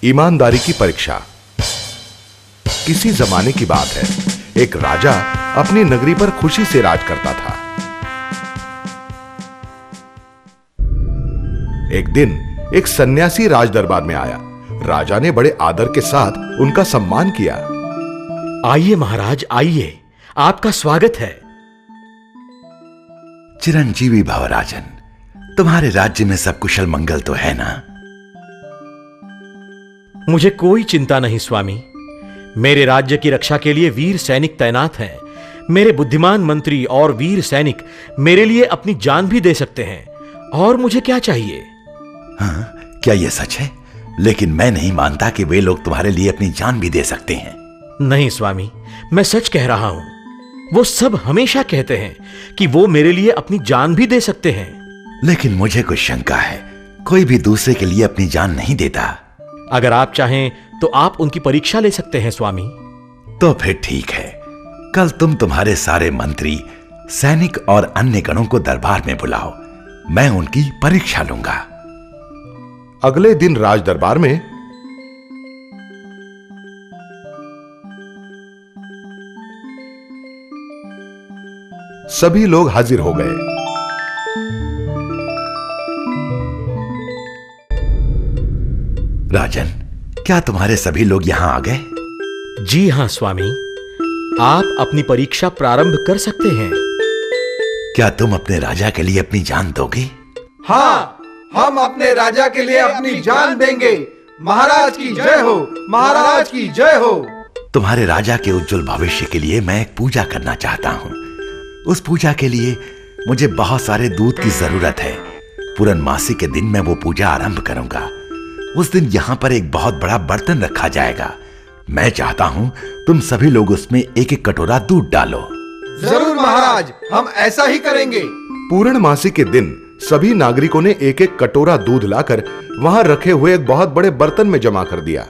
ईमानदारी की परीक्षा। किसी जमाने की बात है, एक राजा अपनी नगरी पर खुशी से राज करता था। एक दिन एक सन्यासी राज दरबार में आया। राजा ने बड़े आदर के साथ उनका सम्मान किया। आइए महाराज, आइए, आपका स्वागत है। चिरंजीवी भव राजन। तुम्हारे राज्य में सब कुशल मंगल तो है ना? मुझे कोई चिंता नहीं स्वामी। मेरे राज्य की रक्षा के लिए वीर सैनिक तैनात हैं। मेरे बुद्धिमान मंत्री और वीर सैनिक मेरे लिए अपनी जान भी दे सकते हैं। और मुझे क्या चाहिए? हाँ, क्या यह सच है? लेकिन मैं नहीं मानता कि वे लोग तुम्हारे लिए अपनी जान भी दे सकते हैं। नहीं स्वामी, मैं सच कह रहा हूं। वो सब हमेशा कहते हैं कि वो मेरे लिए अपनी जान भी दे सकते हैं। लेकिन मुझे कुछ शंका है। कोई भी दूसरे के लिए अपनी जान नहीं देता। अगर आप चाहें तो आप उनकी परीक्षा ले सकते हैं स्वामी। तो फिर ठीक है। कल तुम तुम्हारे सारे मंत्री, सैनिक और अन्य गणों को दरबार में बुलाओ। मैं उनकी परीक्षा लूंगा। अगले दिन राज दरबार में सभी लोग हाजिर हो गए। राजन, क्या तुम्हारे सभी लोग यहां आ गए? जी हां स्वामी, आप अपनी परीक्षा प्रारंभ कर सकते हैं। क्या तुम अपने राजा के लिए अपनी जान दोगे? हाँ, हम अपने राजा के लिए अपनी जान देंगे। महाराज की जय हो, महाराज की जय हो। तुम्हारे राजा के उज्जवल भविष्य के लिए मैं एक पूजा करना चाहता हूं। उस पूजा के लिए मुझे बहुत सारे दूध की जरूरत है। पूर्णमासी के दिन मैं वो पूजा आरंभ करूंगा। उस दिन यहाँ पर एक बहुत बड़ा बर्तन रखा जाएगा। मैं चाहता हूँ तुम सभी लोग उसमें एक एक कटोरा दूध डालो। जरूर महाराज, हम ऐसा ही करेंगे। पूर्णमासी के दिन सभी नागरिकों ने एक एक कटोरा दूध लाकर वहां रखे हुए एक बहुत बड़े बर्तन में जमा कर दिया।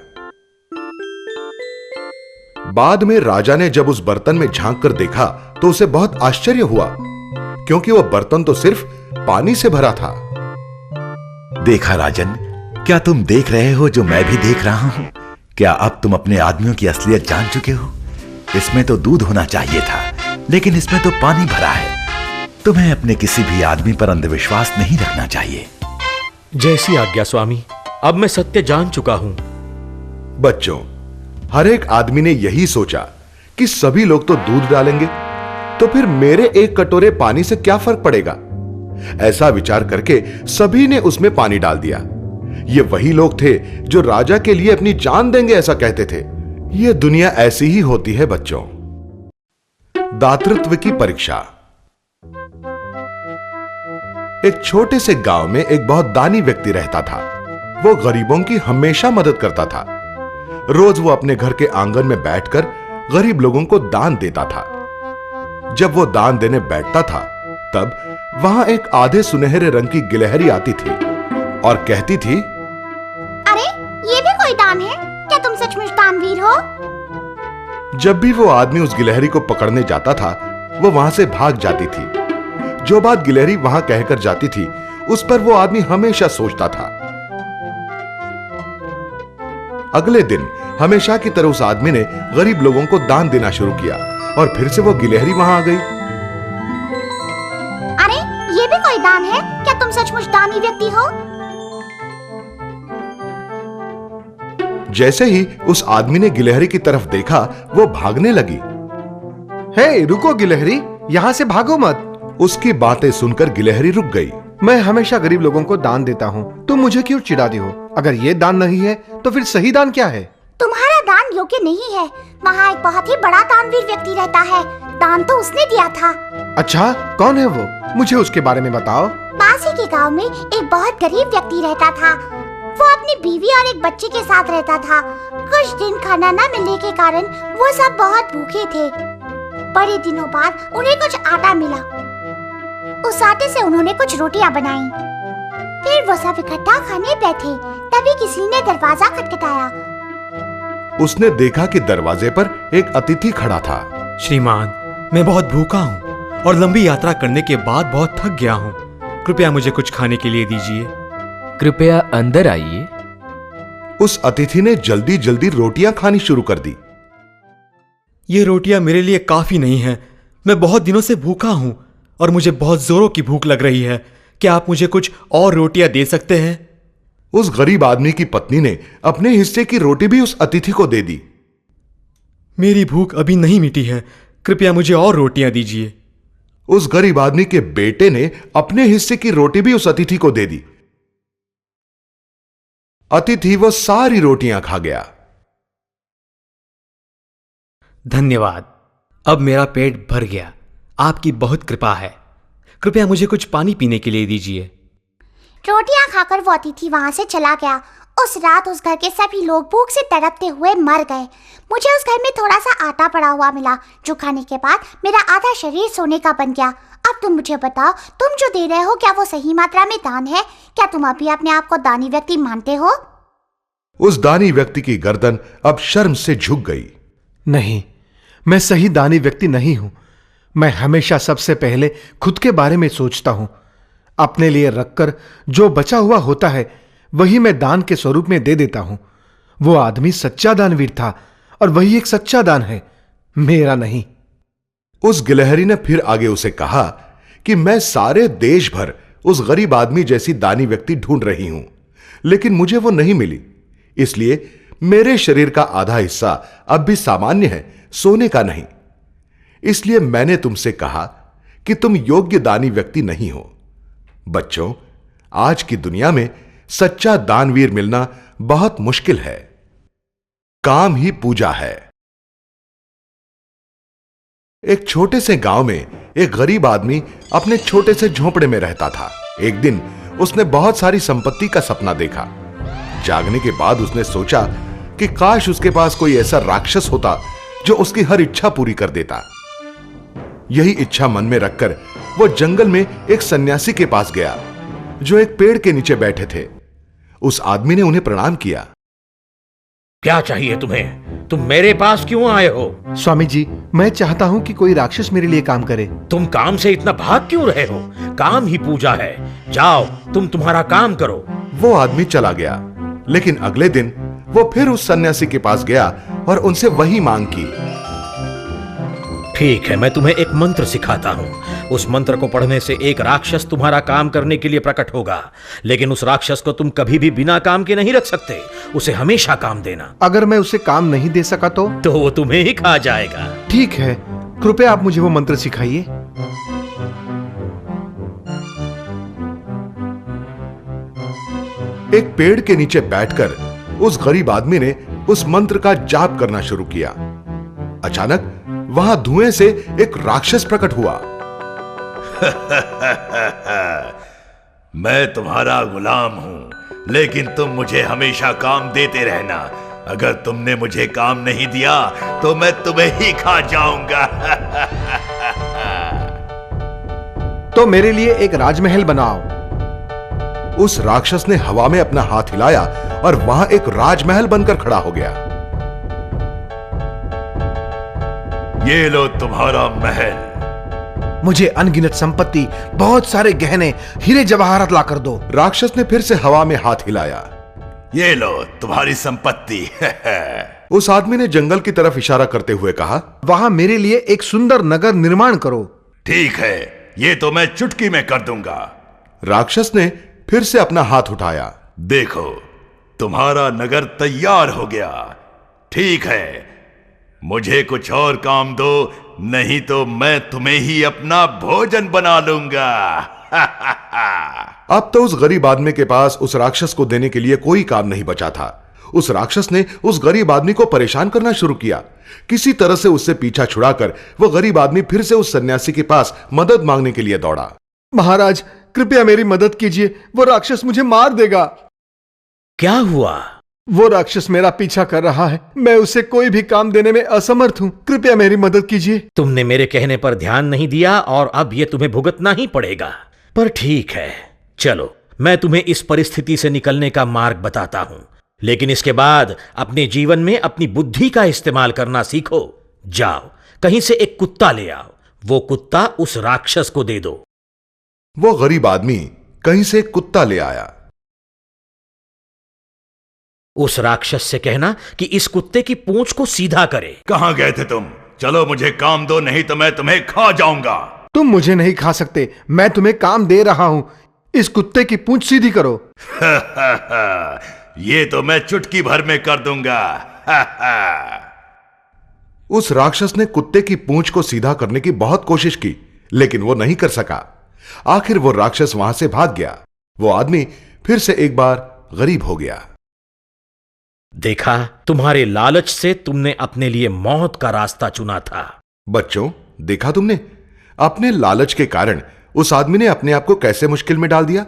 बाद में राजा ने जब उस बर्तन में झांक कर देखा तो उसे बहुत आश्चर्य हुआ, क्योंकि वह बर्तन तो सिर्फ पानी से भरा था। देखा राजन, क्या तुम देख रहे हो जो मैं भी देख रहा हूं? क्या अब तुम अपने आदमियों की असलियत जान चुके हो? इसमें तो दूध होना चाहिए था, लेकिन इसमें तो पानी भरा है। तुम्हें अपने किसी भी आदमी पर अंधविश्वास नहीं रखना चाहिए। जैसी आज्ञा स्वामी, अब मैं सत्य जान चुका हूं। बच्चों, हर एक आदमी ने यही सोचा कि सभी लोग तो दूध डालेंगे, तो फिर मेरे एक कटोरे पानी से क्या फर्क पड़ेगा। ऐसा विचार करके सभी ने उसमें पानी डाल दिया। ये वही लोग थे जो राजा के लिए अपनी जान देंगे ऐसा कहते थे। ये दुनिया ऐसी ही होती है बच्चों। दातृत्व की परीक्षा। एक छोटे से गांव में एक बहुत दानी व्यक्ति रहता था। वो गरीबों की हमेशा मदद करता था। रोज वो अपने घर के आंगन में बैठकर गरीब लोगों को दान देता था। जब वो दान देने बैठता था तब वहां एक आधे सुनहरे रंग की गिलहरी आती थी और कहती थी, अरे ये भी कोई दान है? क्या तुम सचमुच दानवीर हो? जब भी वो आदमी उस गिलहरी को पकड़ने जाता था वो वहां से भाग जाती थी। जो बात गिलहरी वहां कहकर जाती थी उस पर वो आदमी हमेशा सोचता था। अगले दिन हमेशा की तरह उस आदमी ने गरीब लोगों को दान देना शुरू किया और फिर से वो गिलहरी वहां आ गई। अरे ये भी कोई दान है? क्या तुम सचमुच दानी व्यक्ति हो? जैसे ही उस आदमी ने गिलहरी की तरफ देखा वो भागने लगी। हे रुको गिलहरी, यहाँ से भागो मत। उसकी बातें सुनकर गिलहरी रुक गई। मैं हमेशा गरीब लोगों को दान देता हूँ, तुम मुझे क्यों चिढ़ाती हो? अगर ये दान नहीं है तो फिर सही दान क्या है? तुम्हारा दान योग्य नहीं है। वहाँ एक बहुत ही बड़ा दानवीर व्यक्ति रहता है। दान तो उसने दिया था। अच्छा, कौन है वो? मुझे उसके बारे में बताओ। पास ही के गांव में एक बहुत गरीब व्यक्ति रहता था। वो अपनी बीवी और एक बच्चे के साथ रहता था। कुछ दिन खाना न मिलने के कारण वो सब बहुत भूखे थे। बड़े दिनों बाद उन्हें कुछ आटा मिला। उस आटे से उन्होंने कुछ रोटियां बनाई। फिर वो सब इकट्ठा खाने बैठे, तभी किसी ने दरवाजा खटखटाया। उसने देखा कि दरवाजे पर एक अतिथि खड़ा था। श्रीमान, मैं बहुत भूखा हूँ और लंबी यात्रा करने के बाद बहुत थक गया हूँ। कृपया मुझे कुछ खाने के लिए दीजिए। कृपया अंदर आइए। उस अतिथि ने जल्दी जल्दी रोटियां खानी शुरू कर दी। ये रोटियां मेरे लिए काफी नहीं हैं। मैं बहुत दिनों से भूखा हूं और मुझे बहुत जोरों की भूख लग रही है। क्या आप मुझे कुछ और रोटियां दे सकते हैं? उस गरीब आदमी की पत्नी ने अपने हिस्से की रोटी भी उस अतिथि को दे दी। मेरी भूख अभी नहीं मिटी है, कृपया मुझे और रोटियां दीजिए। उस गरीब आदमी के बेटे ने अपने हिस्से की रोटी भी उस अतिथि को दे दी। अतिथि वो सारी रोटियां खा गया। धन्यवाद, अब मेरा पेट भर गया। आपकी बहुत कृपा है। कृपया मुझे कुछ पानी पीने के लिए दीजिए। रोटियां खाकर वो अतिथि वहां से चला गया। उस रात उस घर के सभी लोग भूख से तड़पते हुए मर गए। मुझे उस घर में थोड़ा सा आटा पड़ा हुआ मिला, जो खाने के बाद मेरा आधा शरीर सोने का बन गया। अब तुम मुझे बताओ, तुम जो दे रहे हो क्या वो सही मात्रा में दान है? क्या तुम अभी अपने आप को दानी व्यक्ति मानते हो? उस दानी व्यक्ति की गर्दन अब शर्म से झुक गई। नहीं, मैं सही दानी व्यक्ति नहीं हूं। मैं हमेशा सबसे पहले खुद के बारे में सोचता हूं। अपने लिए रखकर जो बचा हुआ होता है वही मैं दान के स्वरूप में दे देता हूं। वो आदमी सच्चा दानवीर था और वही एक सच्चा दान है, मेरा नहीं। उस गिलहरी ने फिर आगे उसे कहा कि मैं सारे देश भर उस गरीब आदमी जैसी दानी व्यक्ति ढूंढ रही हूं, लेकिन मुझे वो नहीं मिली। इसलिए मेरे शरीर का आधा हिस्सा अब भी सामान्य है, सोने का नहीं। इसलिए मैंने तुमसे कहा कि तुम योग्य दानी व्यक्ति नहीं हो। बच्चों, आज की दुनिया में सच्चा दानवीर मिलना बहुत मुश्किल है। काम ही पूजा है। एक छोटे से गांव में एक गरीब आदमी अपने छोटे से झोंपड़े में रहता था। एक दिन उसने बहुत सारी संपत्ति का सपना देखा। जागने के बाद उसने सोचा कि काश उसके पास कोई ऐसा राक्षस होता जो उसकी हर इच्छा पूरी कर देता। यही इच्छा मन में रखकर वो जंगल में एक सन्यासी के पास गया, जो एक पेड़ के नीचे बैठे थे। उस आदमी ने उन्हें प्रणाम किया। क्या चाहिए तुम्हें? तुम मेरे पास क्यों आए हो? स्वामी जी, मैं चाहता हूं कि कोई राक्षस मेरे लिए काम करे। तुम काम से इतना भाग क्यों रहे हो? काम ही पूजा है। जाओ, तुम तुम्हारा काम करो। वो आदमी चला गया, लेकिन अगले दिन वो फिर उस सन्यासी के पास गया और उनसे वही मांग की। ठीक है, मैं तुम्हें एक मंत्र सिखाता हूं। उस मंत्र को पढ़ने से एक राक्षस तुम्हारा काम करने के लिए प्रकट होगा, लेकिन उस राक्षस को तुम कभी भी बिना काम के नहीं रख सकते। उसे हमेशा काम देना। अगर मैं उसे काम नहीं दे सका तो वो तुम्हें ही खा जाएगा। ठीक है, कृपया आप मुझे वो मंत्र सिखाइए। एक पेड़ के नीचे बैठकर उस गरीब आदमी ने उस मंत्र का जाप करना शुरू किया। अचानक वहां धुएं से एक राक्षस प्रकट हुआ। मैं तुम्हारा गुलाम हूं, लेकिन तुम मुझे हमेशा काम देते रहना। अगर तुमने मुझे काम नहीं दिया तो मैं तुम्हें ही खा जाऊंगा। तो मेरे लिए एक राजमहल बनाओ। उस राक्षस ने हवा में अपना हाथ हिलाया और वहां एक राजमहल बनकर खड़ा हो गया। ये लो तुम्हारा महल। मुझे अनगिनत संपत्ति, बहुत सारे गहने, हीरे जवाहरात ला कर दो। राक्षस ने फिर से हवा में हाथ हिलाया। ये लो तुम्हारी संपत्ति। उस आदमी ने जंगल की तरफ इशारा करते हुए कहा, वहां मेरे लिए एक सुंदर नगर निर्माण करो। ठीक है, ये तो मैं चुटकी में कर दूंगा। राक्षस ने फिर से अपना हाथ उठाया। देखो, तुम्हारा नगर तैयार हो गया। ठीक है, मुझे कुछ और काम दो, नहीं तो मैं तुम्हें ही अपना भोजन बना लूंगा। अब तो उस गरीब आदमी के पास उस राक्षस को देने के लिए कोई काम नहीं बचा था। उस राक्षस ने उस गरीब आदमी को परेशान करना शुरू किया। किसी तरह से उससे पीछा छुड़ाकर वो गरीब आदमी फिर से उस सन्यासी के पास मदद मांगने के लिए दौड़ा। महाराज, कृपया मेरी मदद कीजिए, वो राक्षस मुझे मार देगा। क्या हुआ? वो राक्षस मेरा पीछा कर रहा है। मैं उसे कोई भी काम देने में असमर्थ हूं। कृपया मेरी मदद कीजिए। तुमने मेरे कहने पर ध्यान नहीं दिया और अब यह तुम्हें भुगतना ही पड़ेगा। पर ठीक है, चलो, मैं तुम्हें इस परिस्थिति से निकलने का मार्ग बताता हूं, लेकिन इसके बाद अपने जीवन में अपनी बुद्धि का इस्तेमाल करना सीखो। जाओ, कहीं से एक कुत्ता ले आओ। वो कुत्ता उस राक्षस को दे दो। वो गरीब आदमी कहीं से एक कुत्ता ले आया। उस राक्षस से कहना कि इस कुत्ते की पूंछ को सीधा करे। कहां गए थे तुम? चलो मुझे काम दो, नहीं तो मैं तुम्हें खा जाऊंगा। तुम मुझे नहीं खा सकते, मैं तुम्हें काम दे रहा हूं। इस कुत्ते की पूंछ सीधी करो। ये तो मैं चुटकी भर में कर दूंगा। उस राक्षस ने कुत्ते की पूंछ को सीधा करने की बहुत कोशिश की, लेकिन वो नहीं कर सका। आखिर वो राक्षस वहां से भाग गया। वो आदमी फिर से एक बार गरीब हो गया। देखा, तुम्हारे लालच से तुमने अपने लिए मौत का रास्ता चुना था। बच्चों, देखा तुमने, अपने लालच के कारण उस आदमी ने अपने आप को कैसे मुश्किल में डाल दिया।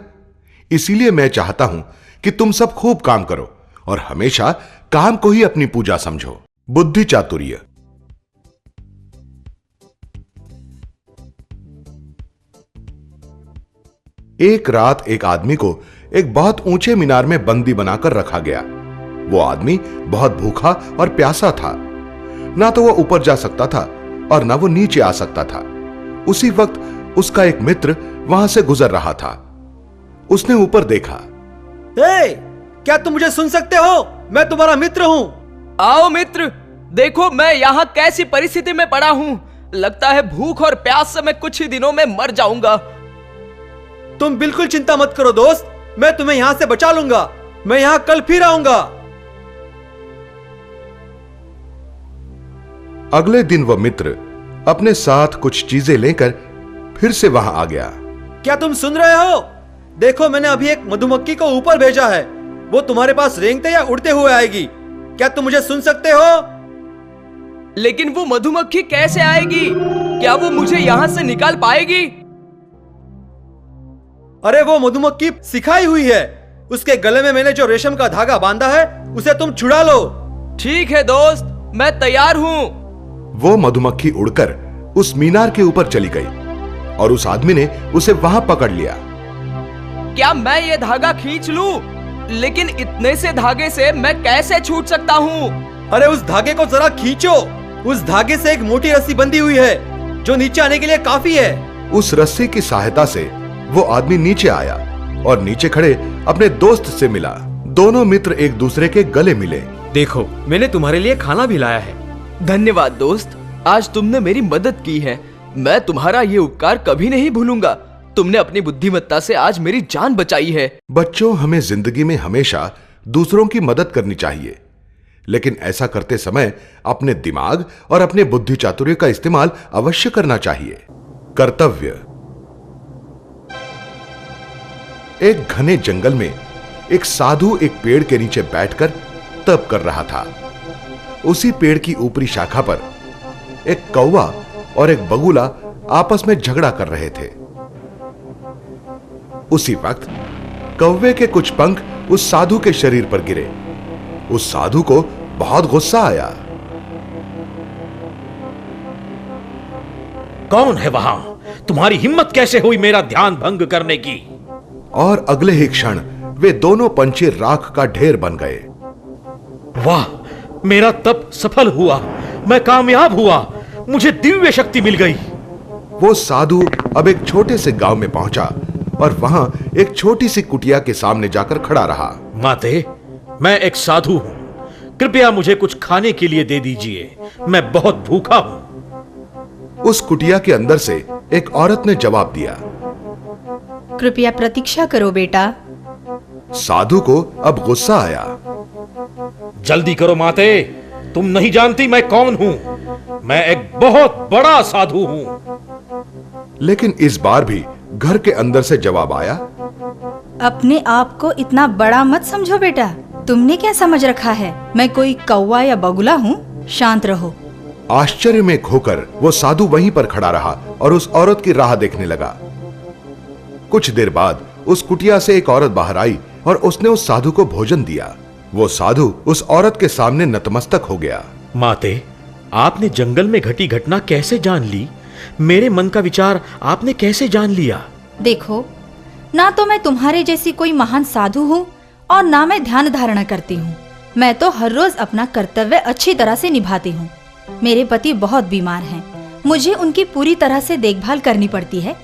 इसीलिए मैं चाहता हूं कि तुम सब खूब काम करो और हमेशा काम को ही अपनी पूजा समझो। बुद्धि चातुर्य। एक रात एक आदमी को एक बहुत ऊंचे मीनार में बंदी बनाकर रखा गया। वो आदमी बहुत भूखा और प्यासा था। ना तो वो ऊपर जा सकता था और ना वो नीचे आ सकता था। उसी वक्त उसका एक मित्र वहां से गुजर रहा था। उसने ऊपर देखा। क्या तुम मुझे सुन सकते हो? मैं तुम्हारा मित्र हूं। आओ मित्र, देखो मैं यहाँ कैसी परिस्थिति में पड़ा हूँ। लगता है भूख और प्यास से मैं कुछ ही दिनों में मर जाऊंगा। तुम बिल्कुल चिंता मत करो दोस्त, मैं तुम्हें यहां से बचा लूंगा। मैं यहां कल फिर आऊंगा। अगले दिन वह मित्र अपने साथ कुछ चीजें लेकर फिर से वहां आ गया। क्या तुम सुन रहे हो? देखो, मैंने अभी एक मधुमक्खी को ऊपर भेजा है। वो तुम्हारे पास रेंगते या उड़ते हुए आएगी। क्या तुम मुझे सुन सकते हो? लेकिन वो मधुमक्खी कैसे आएगी? क्या वो मुझे यहाँ से निकाल पाएगी? अरे वो मधुमक्खी सिखाई हुई है। उसके गले में मैंने जो रेशम का धागा बांधा है उसे तुम छुड़ा लो। ठीक है दोस्त, मैं तैयार हूँ। वो मधुमक्खी उड़कर उस मीनार के ऊपर चली गई और उस आदमी ने उसे वहां पकड़ लिया। क्या मैं ये धागा खींच लूं? लेकिन इतने से धागे से मैं कैसे छूट सकता हूँ? अरे उस धागे को जरा खींचो। उस धागे से एक मोटी रस्सी बंधी हुई है जो नीचे आने के लिए काफी है। उस रस्सी की सहायता से वो आदमी नीचे आया और नीचे खड़े अपने दोस्त से मिला। दोनों मित्र एक दूसरे के गले मिले। देखो, मैंने तुम्हारे लिए खाना भी लाया है। धन्यवाद दोस्त, आज तुमने मेरी मदद की है। मैं तुम्हारा ये उपकार कभी नहीं भूलूंगा। तुमने अपनी बुद्धिमत्ता से आज मेरी जान बचाई है। बच्चों, हमें जिंदगी में हमेशा दूसरों की मदद करनी चाहिए, लेकिन ऐसा करते समय अपने दिमाग और अपने बुद्धि चातुर्य का इस्तेमाल अवश्य करना चाहिए। कर्तव्य। एक घने जंगल में एक साधु एक पेड़ के नीचे बैठकर तप कर रहा था। उसी पेड़ की ऊपरी शाखा पर एक कौवा और एक बगुला आपस में झगड़ा कर रहे थे। उसी वक्त कौवे के कुछ पंख उस साधु के शरीर पर गिरे। उस साधु को बहुत गुस्सा आया। कौन है वहां? तुम्हारी हिम्मत कैसे हुई मेरा ध्यान भंग करने की? और अगले ही क्षण वे दोनों पंछी राख का ढेर बन गए। वाह, मेरा तप सफल हुआ। मैं कामयाब हुआ। मुझे दिव्य शक्ति मिल गई। वो साधु अब एक छोटे से गांव में पहुंचा और वहां एक छोटी सी कुटिया के सामने जाकर खड़ा रहा। माते, मैं एक साधु हूं। कृपया मुझे कुछ खाने के लिए दे दीजिए। मैं बहुत भूखा हूं। उस कुटिया के अंदर से एक औरत ने जवाब दिया। कृपया प्रतीक्षा करो बेटा। साधु को अब गुस्सा आया। जल्दी करो माते, तुम नहीं जानती मैं कौन हूं। मैं एक बहुत बड़ा साधु हूं। लेकिन इस बार भी घर के अंदर से जवाब आया। अपने आप को इतना बड़ा मत समझो बेटा। तुमने क्या समझ रखा है मैं कोई कौवा या बगुला हूँ? शांत रहो। आश्चर्य में खोकर वो साधु वहीं पर खड़ा रहा और उस औरत की राह देखने लगा। कुछ देर बाद उस कुटिया से एक औरत बाहर आई और उसने उस साधु को भोजन दिया। वो साधु उस औरत के सामने नतमस्तक हो गया। माते, आपने जंगल में घटी घटना कैसे जान ली? मेरे मन का विचार आपने कैसे जान लिया? देखो, ना तो मैं तुम्हारे जैसी कोई महान साधु हूँ और ना मैं ध्यान धारणा करती हूँ। मैं तो हर रोज अपना कर्तव्य अच्छी तरह से निभाती हूँ। मेरे पति बहुत बीमार हैं। मुझे उनकी पूरी तरह से देखभाल करनी पड़ती है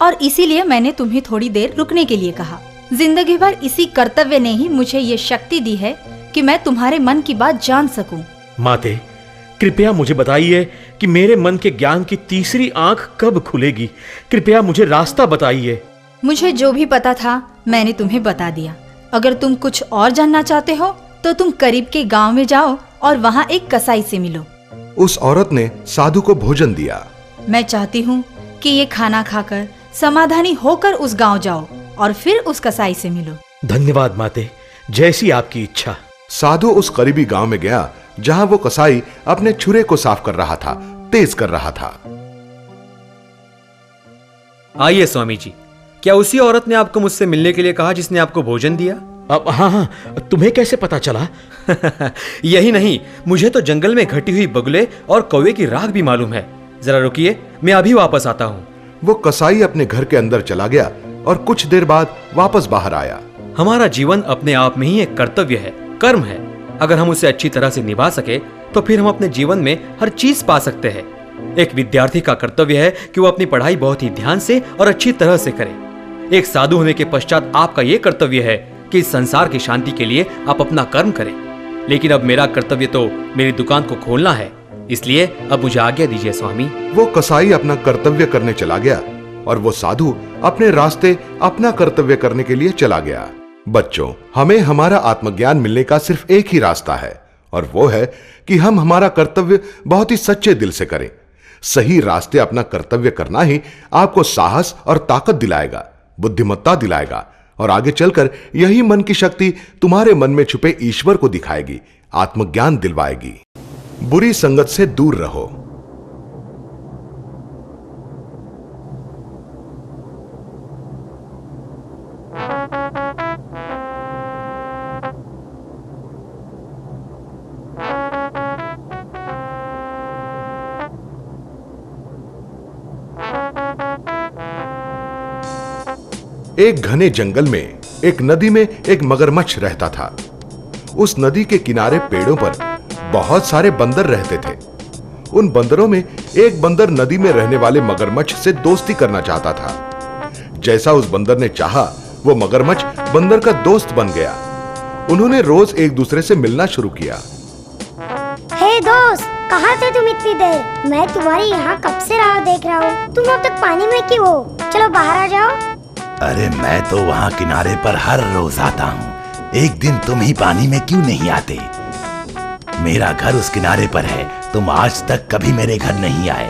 और इसीलिए मैंने तुम्हें थोड़ी देर रुकने के लिए कहा। जिंदगी भर इसी कर्तव्य ने ही मुझे ये शक्ति दी है कि मैं तुम्हारे मन की बात जान सकूं। माते, कृपया मुझे बताइए कि मेरे मन के ज्ञान की तीसरी आंख कब खुलेगी। कृपया मुझे रास्ता बताइए। मुझे जो भी पता था मैंने तुम्हें बता दिया। अगर तुम कुछ और जानना चाहते हो तो तुम करीब के गांव में जाओ और वहां एक कसाई से मिलो। उस औरत ने साधु को भोजन दिया। मैं चाहती हूँ कि ये खाना खाकर समाधानी होकर उस गांव जाओ और फिर उस कसाई से मिलो। धन्यवाद माते, जैसी आपकी इच्छा। साधु उस करीबी गांव में गया जहां वो कसाई अपने छुरे को साफ कर रहा था, तेज कर रहा था। आइए स्वामी जी, क्या उसी औरत ने आपको मुझसे मिलने के लिए कहा जिसने आपको भोजन दिया? अब हाँ, तुम्हें कैसे पता चला? यही नहीं, मुझे तो जंगल में घटी हुई बगुले और कौवे की राख भी मालूम है। जरा रुकिए, मैं अभी वापस आता हूँ। वो कसाई अपने घर के अंदर चला गया और कुछ देर बाद वापस बाहर आया। हमारा जीवन अपने आप में ही एक कर्तव्य है, कर्म है। अगर हम उसे अच्छी तरह से निभा सके तो फिर हम अपने जीवन में हर चीज पा सकते हैं। एक विद्यार्थी का कर्तव्य है कि वो अपनी पढ़ाई बहुत ही ध्यान से और अच्छी तरह से करे। एक साधु होने के पश्चात आपका ये कर्तव्य है कि इस संसार की शांति के लिए आप अपना कर्म करें। लेकिन अब मेरा कर्तव्य तो मेरी दुकान को खोलना है, इसलिए अब मुझे आज्ञा दीजिए स्वामी। वो कसाई अपना कर्तव्य करने चला गया और वो साधु अपने रास्ते अपना कर्तव्य करने के लिए चला गया। बच्चों, हमें हमारा आत्मज्ञान मिलने का सिर्फ एक ही रास्ता है और वो है कि हम हमारा कर्तव्य बहुत ही सच्चे दिल से करें। सही रास्ते अपना कर्तव्य करना ही आपको साहस और ताकत दिलाएगा, बुद्धिमत्ता दिलाएगा और आगे चलकर यही मन की शक्ति तुम्हारे मन में छुपे ईश्वर को दिखाएगी, आत्मज्ञान दिलवाएगी। बुरी संगत से दूर रहो। एक घने जंगल में एक नदी में एक मगरमच्छ रहता था। उस नदी के किनारे पेड़ों पर बहुत सारे बंदर रहते थे। उन बंदरों में एक बंदर नदी में रहने वाले मगरमच्छ से दोस्ती करना चाहता था। जैसा उस बंदर ने चाहा, वो मगरमच्छ बंदर का दोस्त बन गया। उन्होंने रोज एक दूसरे से मिलना शुरू किया। हे दोस्त, कहाँ थे तुम इतनी देर? मैं तुम्हारी यहाँ कब से राह देख रहा हूँ। तुम अब तक पानी में क्यों हो? चलो बाहर आ जाओ। अरे मैं तो वहाँ किनारे पर हर रोज आता हूँ। एक दिन तुम ही पानी में क्यों नहीं आते? मेरा घर उस किनारे पर है। तुम आज तक कभी मेरे घर नहीं आए।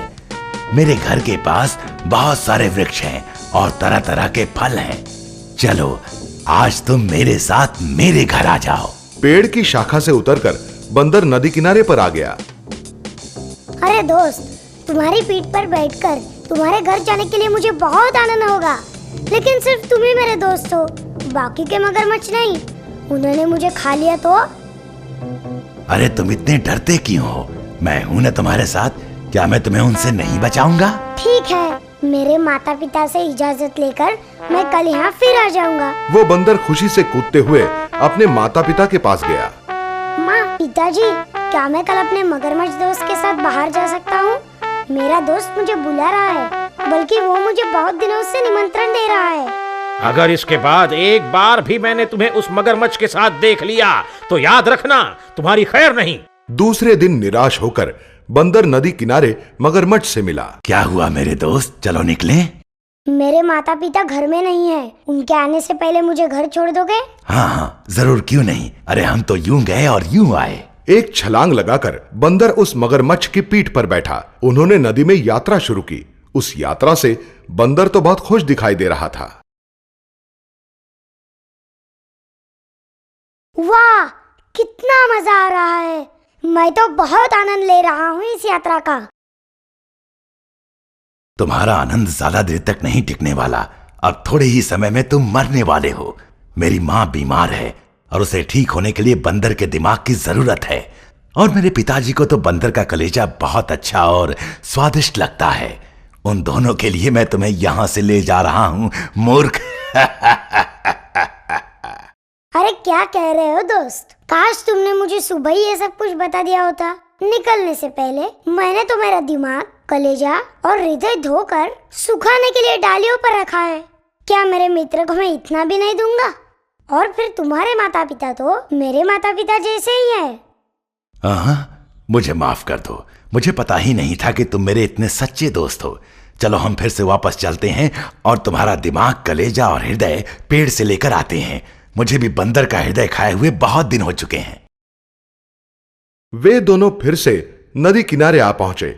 मेरे घर के पास बहुत सारे वृक्ष हैं और तरह तरह के फल हैं। चलो आज तुम मेरे साथ मेरे घर आ जाओ। पेड़ की शाखा से उतरकर बंदर नदी किनारे पर आ गया। अरे दोस्त, तुम्हारी पीठ पर बैठकर तुम्हारे घर जाने के लिए मुझे बहुत आनंद होगा। लेकिन सिर्फ तुम ही मेरे दोस्त हो, बाकी के मगरमच्छ नहीं। उन्होंने मुझे खा लिया तो? अरे तुम इतने डरते क्यों हो? मैं हूं ना तुम्हारे साथ। क्या मैं तुम्हें उनसे नहीं बचाऊंगा? ठीक है, मेरे माता पिता से इजाजत लेकर मैं कल यहाँ फिर आ जाऊंगा। वो बंदर खुशी से कूदते हुए अपने माता पिता के पास गया। माँ, पिताजी, क्या मैं कल अपने मगरमच्छ दोस्त के साथ बाहर जा सकता हूँ? मेरा दोस्त मुझे बुला रहा है, बल्कि वो मुझे बहुत दिनों से निमंत्रण दे रहा है। अगर इसके बाद एक बार भी मैंने तुम्हें उस मगरमच्छ के साथ देख लिया तो याद रखना, तुम्हारी खैर नहीं। दूसरे दिन निराश होकर बंदर नदी किनारे मगरमच्छ से मिला। क्या हुआ मेरे दोस्त, चलो निकले। मेरे माता पिता घर में नहीं है। उनके आने से पहले मुझे घर छोड़ दोगे? हाँ हाँ, जरूर, क्यों नहीं। अरे हम तो यूं गए और यूं आए। एक छलांग लगाकर बंदर उस मगरमच्छ की पीठ पर बैठा। उन्होंने नदी में यात्रा शुरू की। उस यात्रा से बंदर तो बहुत खुश दिखाई दे रहा था। वाह, कितना मजा आ रहा है। मैं तो बहुत आनंद ले रहा हूँ इस यात्रा का। तुम्हारा आनंद ज्यादा देर तक नहीं टिकने वाला। अब थोड़े ही समय में तुम मरने वाले हो। मेरी माँ बीमार है और उसे ठीक होने के लिए बंदर के दिमाग की जरूरत है। और मेरे पिताजी को तो बंदर का कलेजा बहुत अच्छा और स्वादिष्ट लगता है। उन दोनों के लिए मैं तुम्हें यहां से ले जा रहा हूं, मूर्ख। अरे क्या कह रहे हो दोस्त? काश तुमने मुझे सुबह ही ये सब कुछ बता दिया होता। निकलने से पहले मैंने तो मेरा दिमाग, कलेजा और हृदय धोकर सुखाने के लिए डालियों पर रखा है। क्या मेरे मित्र को मैं इतना भी नहीं दूंगा? और फिर तुम्हारे माता पिता तो मेरे माता पिता जैसे ही हैं। मुझे माफ कर दो, मुझे पता ही नहीं था कि तुम मेरे इतने सच्चे दोस्त हो। चलो हम फिर से वापस चलते हैं और तुम्हारा दिमाग, कलेजा और हृदय पेड़ से लेकर आते हैं। मुझे भी बंदर का हृदय खाए हुए बहुत दिन हो चुके हैं। वे दोनों फिर से नदी किनारे आ पहुंचे।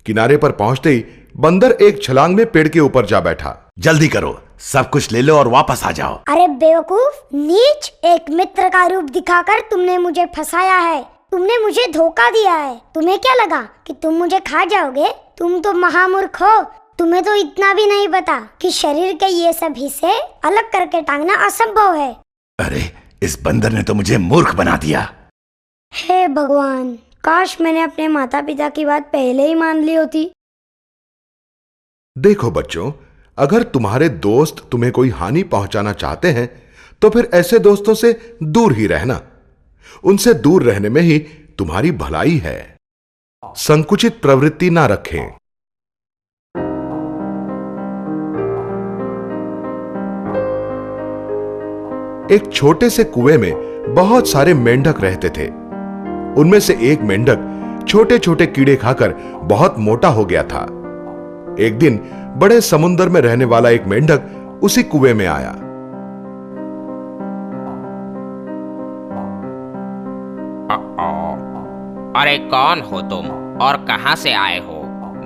किनारे पर पहुंचते ही बंदर एक छलांग में पेड़ के ऊपर जा बैठा। जल्दी करो, सब कुछ ले लो और वापस आ जाओ। अरे बेवकूफ, नीच, एक मित्र का रूप दिखाकर तुमने मुझे फंसाया है। तुमने मुझे धोखा दिया है। तुम्हें क्या लगा कि तुम मुझे खा जाओगे? तुम तो महामूर्ख हो। तुम्हें तो इतना भी नहीं पता कि शरीर के ये सब हिस्से अलग करके टांगना असंभव है। अरे, इस बंदर ने तो मुझे मूर्ख बना दिया। हे भगवान, काश मैंने अपने माता पिता की बात पहले ही मान ली होती। देखो बच्चों, अगर तुम्हारे दोस्त तुम्हें कोई हानि पहुंचाना चाहते हैं तो फिर ऐसे दोस्तों से दूर ही रहना। उनसे दूर रहने में ही तुम्हारी भलाई है। संकुचित प्रवृत्ति ना रखें। एक छोटे से कुएं में बहुत सारे मेंढक रहते थे। उनमें से एक मेंढक छोटे छोटे कीड़े खाकर बहुत मोटा हो गया था। एक दिन बड़े समुद्र में रहने वाला एक मेंढक उसी कुएं में आया। अरे कौन हो तुम और कहां से आए हो?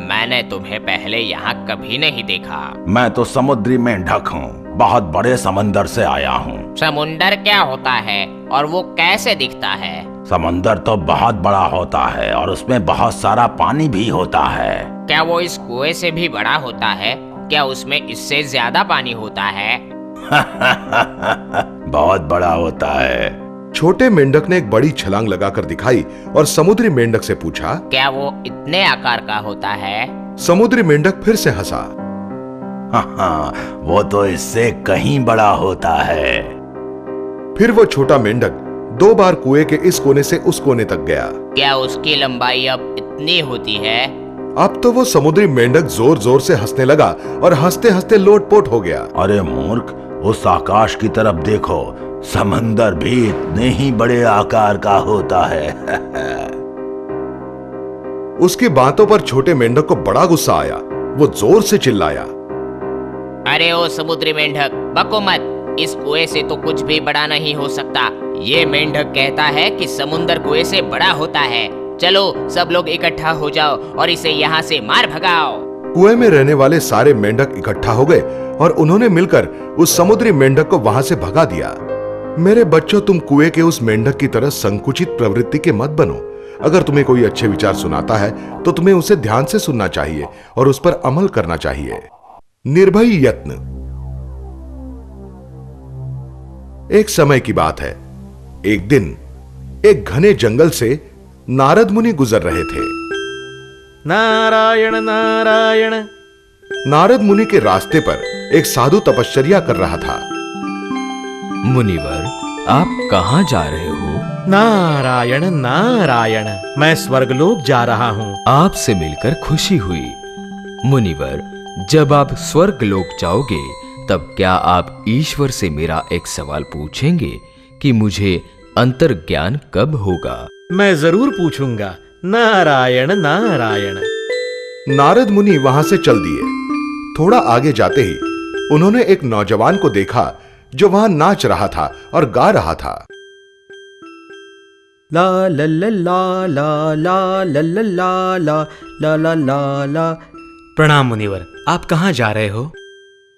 मैंने तुम्हें पहले यहाँ कभी नहीं देखा। मैं तो समुद्री मेंढक हूँ, बहुत बड़े समंदर से आया हूँ। समुंदर क्या होता है और वो कैसे दिखता है? समंदर तो बहुत बड़ा होता है और उसमें बहुत सारा पानी भी होता है। क्या वो इस कुएं से भी बड़ा होता है? क्या उसमें इससे ज्यादा पानी होता है? बहुत बड़ा होता है। छोटे मेंढक ने एक बड़ी छलांग लगाकर दिखाई और समुद्री मेंढक से पूछा, क्या वो इतने आकार का होता है? समुद्री मेंढक फिर से हंसा। वो तो इससे कहीं बड़ा होता है। फिर वो छोटा मेंढक 2 बार कुएं के इस कोने से उस कोने तक गया। क्या उसकी लंबाई अब इतनी होती है? अब तो वो समुद्री मेंढक जोर जोर से हंसने लगा और हंसते हंसते लोटपोट हो गया। अरे मूर्ख, उस आकाश की तरफ देखो, समंदर भी इतने ही बड़े आकार का होता है। उसकी बातों पर छोटे मेंढक को बड़ा गुस्सा आया। वो जोर से चिल्लाया, अरे ओ समुद्री मेंढक, बको मत। इस कुएं से तो कुछ भी बड़ा नहीं हो सकता। ये मेंढक कहता है कि समुंदर कुएं से बड़ा होता है। चलो सब लोग इकट्ठा हो जाओ और इसे यहाँ से मार भगाओ। कुएं में रहने वाले सारे मेंढक इकट्ठा हो गए और उन्होंने मिलकर उस समुद्री मेंढक को वहां से भगा दिया। मेरे बच्चों, तुम कुएं के उस मेंढक की तरह संकुचित प्रवृत्ति के मत बनो। अगर तुम्हें कोई अच्छे विचार सुनाता है तो तुम्हें उसे ध्यान से सुनना चाहिए और उस पर अमल करना चाहिए। निर्भय यत्न। एक समय की बात है। एक दिन एक घने जंगल से नारद मुनि गुजर रहे थे। नारायण नारायण। नारद मुनि के रास्ते पर एक साधु तपश्चर्या कर रहा था। मुनिवर, आप कहाँ जा रहे हो? नारायण नारायण, मैं स्वर्गलोक जा रहा हूँ। आपसे मिलकर खुशी हुई। मुनिवर, जब आप स्वर्गलोक जाओगे तब क्या आप ईश्वर से मेरा एक सवाल पूछेंगे कि मुझे अंतर्ज्ञान कब होगा? मैं जरूर पूछूंगा। नारायण नारायण। नारद मुनि वहां से चल दिए। थोड़ा आगे जाते ही उन्होंने एक नौजवान को देखा जो वहां नाच रहा था और गा रहा था। ला ला ला ला ला ला ला ला ला ला ला ला ला ला। प्रणाम मुनिवर, आप कहाँ जा रहे हो?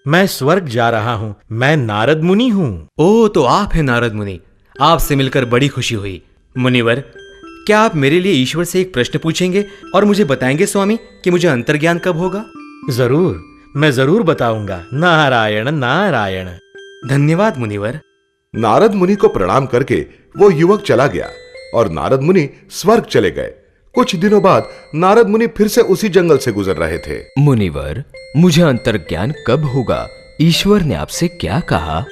मैं स्वर्ग जा रहा हूँ। मैं नारद मुनि हूँ। ओ, तो आप हैं नारद मुनि। आपसे मिलकर बड़ी खुशी हुई। मुनिवर, क्या आप मेरे लिए ईश्वर से एक प्रश्न पूछेंगे और मुझे बताएंगे स्वामी कि मुझे अंतर्ज्ञान कब होगा? जरूर, मैं जरूर बताऊंगा। नारायण नारायण। धन्यवाद मुनिवर। नारद मुनि को प्रणाम करके वो युवक चला गया और नारद मुनि स्वर्ग चले गए। कुछ दिनों बाद नारद मुनि फिर से उसी जंगल से गुजर रहे थे। मुनिवर, मुझे अंतर्ज्ञान कब होगा? ईश्वर ने आपसे क्या कहा?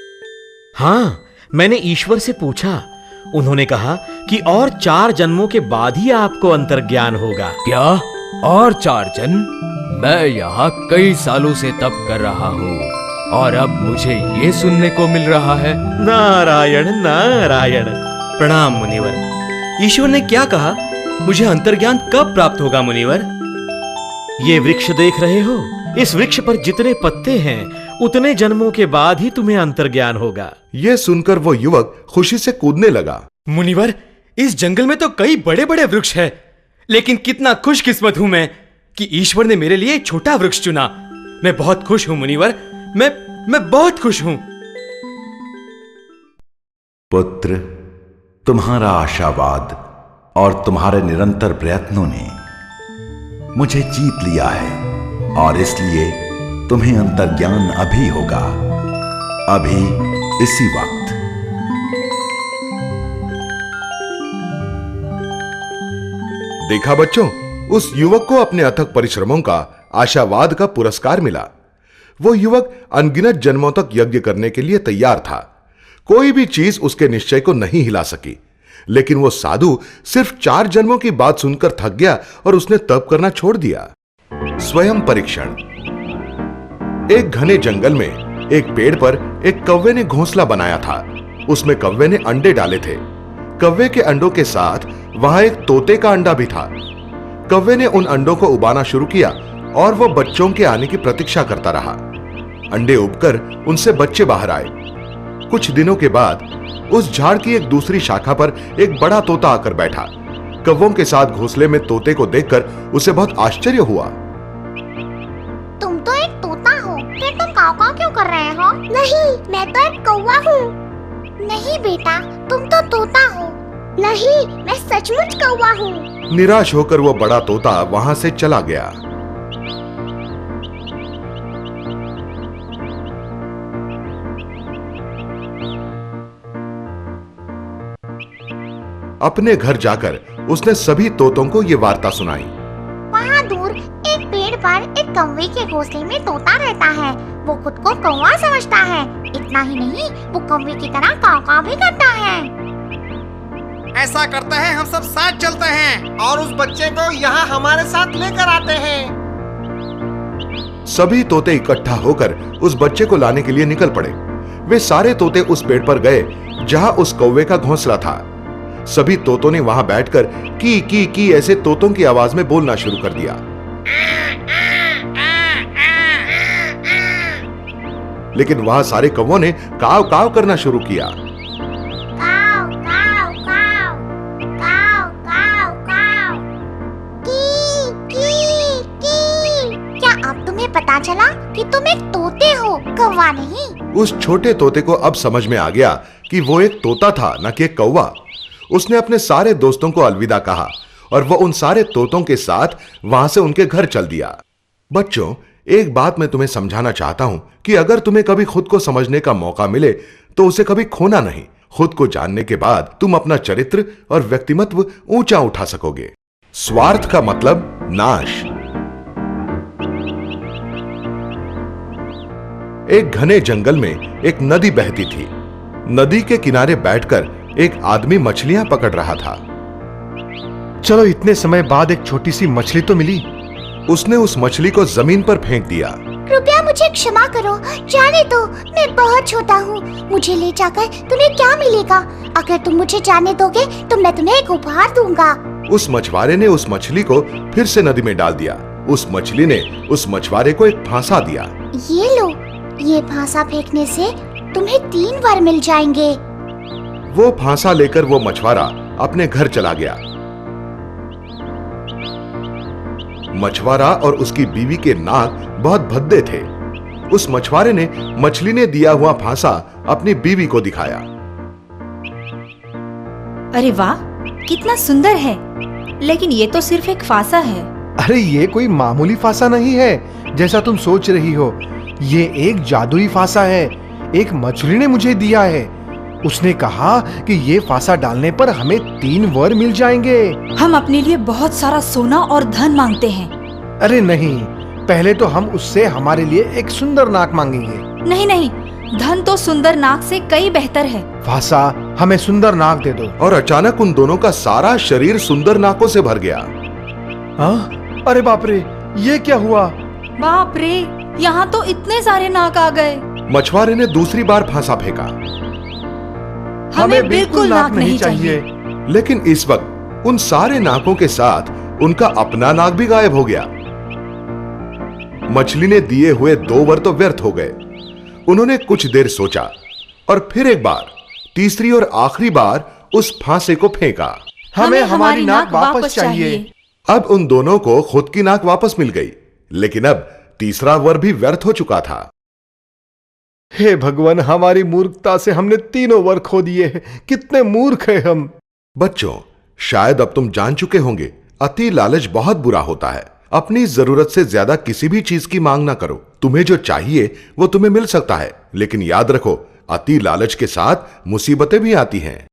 हाँ, मैंने ईश्वर से पूछा। उन्होंने कहा कि और 4 जन्मों के बाद ही आपको अंतर्ज्ञान होगा। क्या? और 4 जन्म? मैं यहाँ कई सालों से तप कर रहा हूँ। और अब मुझे ये सुनने को मिल रहा है। नारायण नारायण। प्रणाम मुनिवर। ईश्वर ने क्या कहा? मुझे अंतर्ज्ञान कब प्राप्त होगा मुनिवर? ये वृक्ष देख रहे हो? इस वृक्ष पर जितने पत्ते हैं उतने जन्मों के बाद ही तुम्हें अंतर्ज्ञान होगा। यह सुनकर वो युवक खुशी से कूदने लगा। मुनिवर, इस जंगल में तो कई बड़े बड़े वृक्ष हैं, लेकिन कितना खुशकिस्मत हूं मैं कि ईश्वर ने मेरे लिए एक छोटा वृक्ष चुना। मैं बहुत खुश हूं मुनिवर, मैं बहुत खुश हूं। पुत्र, तुम्हारा आशावाद और तुम्हारे निरंतर प्रयत्नों ने मुझे जीत लिया है और इसलिए तुम्हें अंतर्ज्ञान अभी होगा, अभी इसी वक्त। देखा बच्चों, उस युवक को अपने अथक परिश्रमों का आशावाद का पुरस्कार मिला। वो युवक अनगिनत जन्मों तक यज्ञ करने के लिए तैयार था। कोई भी चीज उसके निश्चय को नहीं हिला सकी, लेकिन वो साधु सिर्फ 4 जन्मों की बात सुनकर थक गया और उसने तप करना छोड़ दिया। स्वयं परीक्षण। एक घने जंगल में एक पेड़ पर एक कौवे ने घोंसला बनाया था। उसमें कौवे ने अंडे डाले थे। कौवे के अंडों के साथ वहां एक तोते का अंडा भी था। कौवे ने उन अंडों को उबाना शुरू किया और वो बच्चों के आने की प्रतीक्षा करता रहा। अंडे उबकर उनसे बच्चे बाहर आए। कुछ दिनों के बाद उस झाड़ की एक दूसरी शाखा पर एक बड़ा तोता आकर बैठा। कौवों के साथ घोंसले में तोते को देखकर उसे बहुत आश्चर्य हुआ। तुम तो एक तोता हो, फिर तुम काव काव क्यों कर रहे हो? नहीं, मैं तो एक कौवा हूँ। नहीं बेटा, तुम तो तोता हो। नहीं, मैं सचमुच कौवा हूँ। निराश होकर वो बड़ा तोता वहां से चला गया। अपने घर जाकर उसने सभी तोतों को ये वार्ता सुनाई। वहाँ दूर एक पेड़ पर एक कौवे के घोंसले में तोता रहता है। वो खुद को कौवा समझता है। इतना ही नहीं, वो कौवे की तरह काव काव भी करता है। ऐसा करते हैं, हम सब साथ चलते हैं और उस बच्चे को यहाँ हमारे साथ लेकर आते हैं। सभी तोते इकट्ठा होकर उस बच्चे को लाने के लिए निकल पड़े। वे सारे तोते उस पेड़ पर गए जहाँ उस कौवे का घोंसला था। सभी तोतों ने वहां बैठकर की ऐसे तोतों की आवाज में बोलना शुरू कर दिया। लेकिन वहां सारे कौवों ने काव काव करना शुरू किया। काव काव काव काव काव काव की। क्या अब तुम्हें पता चला कि तुम एक तोते हो, कौवा नहीं? उस छोटे तोते को अब समझ में आ गया कि वो एक तोता था, न कि एक कौवा। उसने अपने सारे दोस्तों को अलविदा कहा और वो उन सारे तोतों के साथ वहां से उनके घर चल दिया। बच्चों, एक बात मैं तुम्हें समझाना चाहता हूं कि अगर तुम्हें कभी खुद को समझने का मौका मिले तो उसे कभी खोना नहीं। खुद को जानने के बाद तुम अपना चरित्र और व्यक्तिमत्व ऊंचा उठा सकोगे। स्वार्थ का मतलब नाश। एक घने जंगल में एक नदी बहती थी। नदी के किनारे बैठकर एक आदमी मछलियां पकड़ रहा था। चलो, इतने समय बाद एक छोटी सी मछली तो मिली। उसने उस मछली को जमीन पर फेंक दिया। कृपया मुझे क्षमा करो, जाने दो, मैं बहुत छोटा हूँ। मुझे ले जाकर तुम्हें क्या मिलेगा? अगर तुम मुझे जाने दोगे तो मैं तुम्हें एक उपहार दूंगा। उस मछुआरे ने उस मछली को फिर से नदी में डाल दिया। उस मछली ने उस मछुआरे को एक फांसा दिया। ये लो, ये फांसा फेंकने से तुम्हें 3 वर मिल जाएंगे। वो फांसा लेकर वो मछुआरा अपने घर चला गया। मछुआरा और उसकी बीवी के नाक बहुत भद्दे थे। उस मछुआरे ने मछली ने दिया हुआ फांसा अपनी बीवी को दिखाया। अरे वाह, कितना सुंदर है, लेकिन ये तो सिर्फ एक फांसा है। अरे ये कोई मामूली फांसा नहीं है जैसा तुम सोच रही हो। ये एक जादुई फांसा है। एक मछली ने मुझे दिया है। उसने कहा कि ये फांसा डालने पर हमें 3 वर मिल जाएंगे। हम अपने लिए बहुत सारा सोना और धन मांगते हैं। अरे नहीं, पहले तो हम उससे हमारे लिए एक सुंदर नाक मांगेंगे। नहीं नहीं, धन तो सुंदर नाक से कई बेहतर है। फांसा, हमें सुंदर नाक दे दो। और अचानक उन दोनों का सारा शरीर सुंदर नाकों से भर गया। हाँ? अरे बाप रे, ये क्या हुआ? बाप रे, यहाँ तो इतने सारे नाक आ गए। मछुआरे ने दूसरी बार फांसा फेंका, हमें बिल्कुल नाक नहीं चाहिए। लेकिन इस वक्त उन सारे नाकों के साथ उनका अपना नाक भी गायब हो गया। मछली ने दिए हुए 2 वर तो व्यर्थ हो गए। उन्होंने कुछ देर सोचा और फिर एक बार, तीसरी और आखिरी बार उस फांसे को फेंका। हमें हमारी नाक वापस चाहिए। अब उन दोनों को खुद की नाक वापस मिल गई, लेकिन अब तीसरा वर भी व्यर्थ हो चुका था। हे भगवान, हमारी मूर्खता से हमने तीनों वर खो दिए हैं। कितने मूर्ख हैं हम। बच्चों, शायद अब तुम जान चुके होंगे, अति लालच बहुत बुरा होता है। अपनी जरूरत से ज्यादा किसी भी चीज की मांग ना करो। तुम्हें जो चाहिए वो तुम्हें मिल सकता है, लेकिन याद रखो, अति लालच के साथ मुसीबतें भी आती हैं।